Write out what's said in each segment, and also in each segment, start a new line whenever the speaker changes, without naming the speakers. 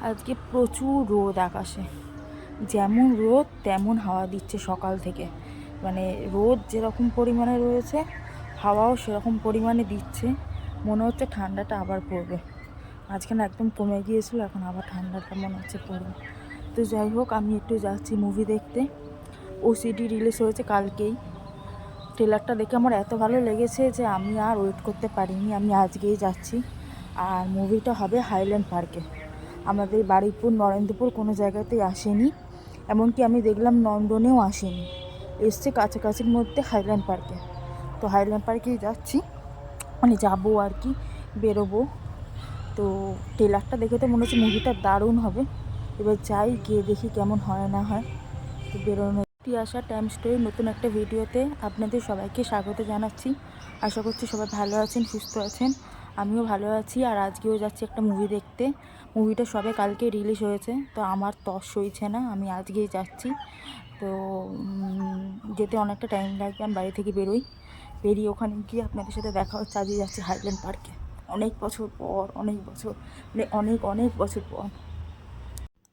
আজকে প্রচুর রোদ আকাশে, যেমন রোদ তেমন হাওয়া দিচ্ছে সকাল থেকে। মানে রোদ যেরকম পরিমাণে রয়েছে, হাওয়াও সেরকম পরিমাণে দিচ্ছে। মনে হচ্ছে ঠান্ডাটা আবার পড়বে। আজকে না একদম কমে গিয়েছিল, এখন আবার ঠান্ডাটা মনে হচ্ছে পড়বে। তো যাই হোক, আমি একটু যাচ্ছি মুভি দেখতে। ওসিডি রিলিজ হয়েছে কালকেই। ট্রেলারটা দেখে আমার এত ভালো লেগেছে যে আমি আর ওয়েট করতে পারিনি, আমি আজকেই যাচ্ছি। আর মুভিটা হবে হাইল্যান্ড পার্কে। আমাদের বারুইপুর নরেন্দ্রপুর কোনো জায়গাতেই আসেনি, এমনকি আমি দেখলাম নন্দনেও আসেনি, এসছে কাছাকাছির মধ্যে হাইল্যান্ড পার্কে। তো হাইল্যান্ড পার্কেই যাচ্ছি, মানে যাবো আর কি, বেরোবো। তো ট্রেলারটা দেখে তো মনে হচ্ছে মুভিটা দারুণ হবে। এবার যাই, গিয়ে দেখি কেমন হয় না হয়। তো বেরোনো আসা টাইম স্টোরি নতুন একটা ভিডিওতে আপনাদের সবাইকে স্বাগত জানাচ্ছি। আশা করছি সবাই ভালো আছেন, সুস্থ আছেন। আমিও ভালো আছি। আর আজকেও যাচ্ছি একটা মুভি দেখতে। মুভিটা সবে কালকে রিলিজ হয়েছে, তো আমার তর সইছে না, আমি আজকেই যাচ্ছি। তো যেতে অনেকটা টাইম লাগবে, আমি বাড়ি থেকে বেরিয়ে ওখানে গিয়ে আপনাদের সাথে দেখা হচ্ছে। আজকে যাচ্ছি হাইল্যান্ড পার্কে, অনেক বছর পর, অনেক বছর, মানে অনেক অনেক বছর পর।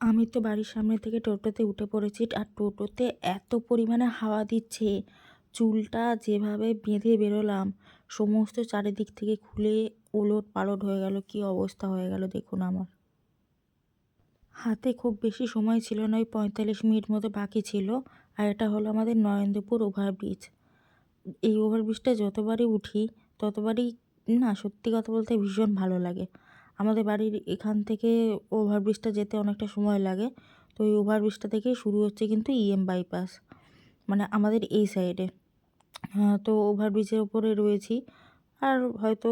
আমি তো বাড়ির সামনে থেকে টোটোতে উঠে পড়েছি, আর টোটোতে এত পরিমাণে হাওয়া দিচ্ছে, চুলটা যেভাবে বেঁধে বেরোলাম সমস্ত চারিদিক থেকে খুলে ওলট পালট হয়ে গেল। কি অবস্থা হয়ে গেল দেখুন আমার। হাতে খুব বেশি সময় ছিল না, ওই 45 মিনিট মতো বাকি ছিল। আর এটা হলো আমাদের নরেন্দ্রপুর ওভারব্রিজ। এই ওভারব্রিজটা যতবারই উঠি ততবারই না, সত্যি কথা বলতে ভীষণ ভালো লাগে। আমাদের বাড়ির এখান থেকে ওভারব্রিজটা যেতে অনেকটা সময় লাগে। তো এই ওভারব্রিজটা থেকেই শুরু হচ্ছে কিন্তু বাইপাস, মানে আমাদের এই সাইডে। তো ওভারব্রিজের ওপরে রয়েছি, আর হয়তো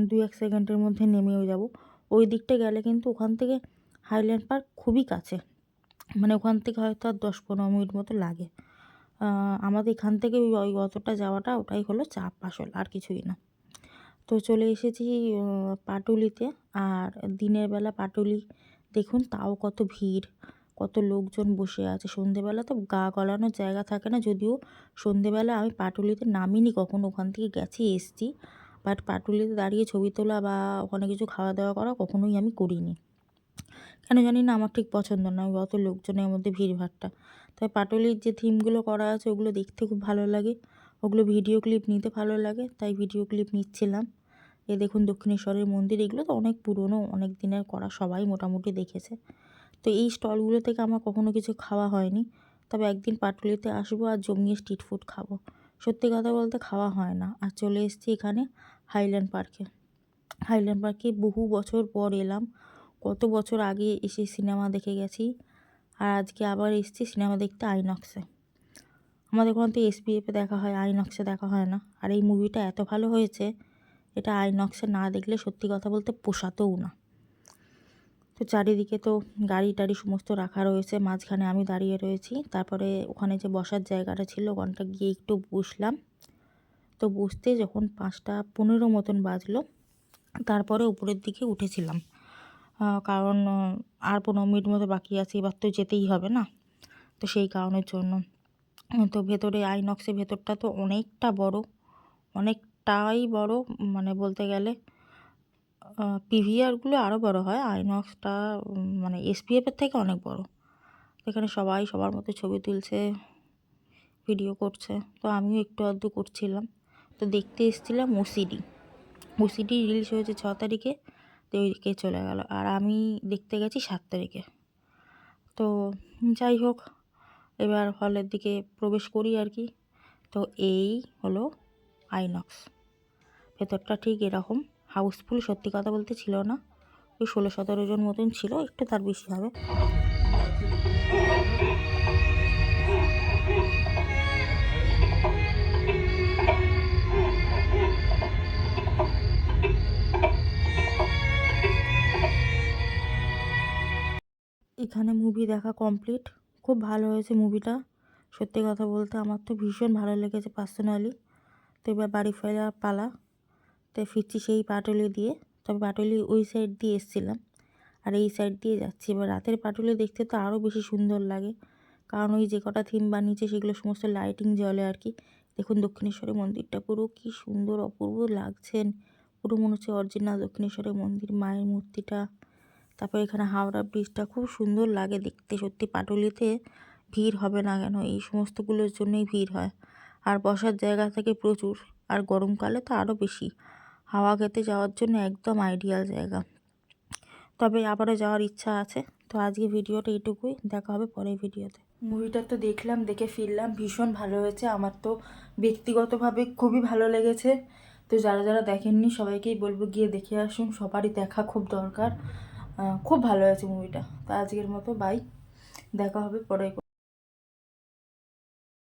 2-1 সেকেন্ডের মধ্যে নেমেও যাব। ওই দিকটা গেলে কিন্তু ওখান থেকে হাইল্যান্ড পার্ক খুবই কাছে, মানে ওখান থেকে হয়তো আর 10-15 মিনিট মতো লাগে। আমাদের এখান থেকে ওই অতটা যাওয়াটা, ওটাই হলো চাপ আসল, আর কিছুই না। তো চলে এসেছি পাটুলিতে। আর দিনের বেলা পাটুলি দেখুন, তাও কত ভিড়, কত লোকজন বসে আছে। সন্ধেবেলা তো গা গলানোর জায়গা থাকে না, যদিও সন্ধেবেলা আমি পাটুলিতে নামিনি কখনো, ওখান থেকে গেছি এসছি। বাট পাটুলিতে দাঁড়িয়ে ছবি তোলা বা ওখানে কিছু খাওয়া দাওয়া করা কখনোই আমি করিনি। কেন জানি না, আমার ঠিক পছন্দ না ওই অত লোকজনের মধ্যে ভিড়ভাট্টা। তবে পাটুলির যে থিমগুলো করা আছে ওগুলো দেখতে খুব ভালো লাগে, ওগুলো ভিডিও ক্লিপ নিতে ভালো লাগে, তাই ভিডিও ক্লিপ নিচ্ছিলাম। এই দেখুন দক্ষিণেশ্বরের মন্দির, এগুলো তো অনেক পুরনো, অনেক দিনের করা, সবাই মোটামুটি দেখেছে। তো এই স্টলগুলো থেকে আমার কখনো কিছু খাওয়া হয়নি, তবে একদিন পাটুলিতে আসবো আর জমিয়ে স্ট্রিট ফুড খাবো। সত্যি কথা বলতে খাওয়া হয় না। আর চলে এসেছি এখানে হাইল্যান্ড পার্কে। হাইল্যান্ড পার্কে বহু বছর পর এলাম, কত বছর আগে এসে সিনেমা দেখে গেছি, আর আজকে আবার এসেছি সিনেমা দেখতে আইনক্সে। আমাদের ওখান থেকে এসপিএফে দেখা হয়, আইনক্সে দেখা হয় না। আর এই মুভিটা এত ভালো হয়েছে, এটা আইনক্সে না দেখলে সত্যি কথা বলতে পোষাতেও না। তো চারিদিকে তো গাড়ি টাড়ি সমস্ত রাখা রয়েছে, মাঝখানে আমি দাঁড়িয়ে রয়েছি। তারপরে ওখানে যে বসার জায়গাটা ছিল ওখানটা গিয়ে একটু বসলাম। তো বসতে যখন 5টা 15 মতন বাজলো, তারপরে উপরের দিকে উঠেছিলাম, কারণ আর 15 মিনিট মতো বাকি আছে, এবার তো যেতেই হবে না। তো সেই কারণের জন্য তো ভেতরে আইনক্সের ভেতরটা তো অনেকটা বড়, অনেকটাই বড়, মানে বলতে গেলে পিভিআরগুলো আরও বড় হয়, আইনক্সটা মানে এসপিএফের থেকে অনেক বড়। এখানে সবাই সবার মতো ছবি তুলছে, ভিডিও করছে, তো আমিও একটু আধটু করছিলাম। তো দেখতে এসেছিলাম ওসিডি রিলিজ হয়েছে 6 তারিখে, তো ওইদিকে চলে গেল। আর আমি দেখতে গেছি 7 তারিখে। তো যাই হোক, এবার হলের দিকে প্রবেশ করি আর কি। তো এই হলো আইনক্স। ভেতরটা ঠিক এরকম, হাউসফুল সত্যি কথা বলতে ছিল না, ওই 16-17 জন মতন ছিল, একটু তার বেশি হবে। এখানে মুভি দেখা কমপ্লিট, খুব ভালো হয়েছে মুভিটা। সত্যি কথা বলতে আমার তো ভীষণ ভালো লেগেছে পার্সোনালি। তো এবার বাড়ি ফেরার পালা। তো ফিরছি সেই পাটুলি দিয়ে, তবে পাটুলি ওই সাইড দিয়ে এসেছিলাম, আর এই সাইড দিয়ে যাচ্ছি। এবার রাতের পাটুলি দেখতে তো আরও বেশি সুন্দর লাগে, কারণ ওই যে কটা থিম বানিয়েছে সেগুলো সমস্ত লাইটিং জ্বলে আর কি। দেখুন দক্ষিণেশ্বরের মন্দিরটা পুরো কি সুন্দর অপূর্ব লাগছেন, পুরো মনে হচ্ছে অরিজিনাল দক্ষিণেশ্বরের মন্দির, মায়ের মূর্তিটা। তারপর এখানে হাওড়া ব্রিজটা খুব সুন্দর লাগে দেখতে, সত্যি পাটুলিতে ভিড় হবে না কেন, এই সমস্তগুলোর জন্যই ভিড় হয়। আর বসার জায়গা থাকে প্রচুর, আর গরমকালে তো আরও বেশি। হাওয়া খেতে যাওয়ার জন্য একদম আইডিয়াল জায়গা। তবে আবারও যাওয়ার ইচ্ছা আছে। তো আজকে ভিডিওটা এইটুকুই, দেখা হবে পরের ভিডিওতে। মুভিটা তো দেখলাম, দেখে ফিরলাম, ভীষণ ভালো হয়েছে। আমার তো ব্যক্তিগতভাবে খুবই ভালো লেগেছে। তো যারা যারা দেখেননি সবাইকেই বলবো গিয়ে দেখে আসুন, সবারই দেখা খুব দরকার। খুব ভালো হয়েছে মুভিটা। তো আজকের মতো বাই, দেখা হবে পরে।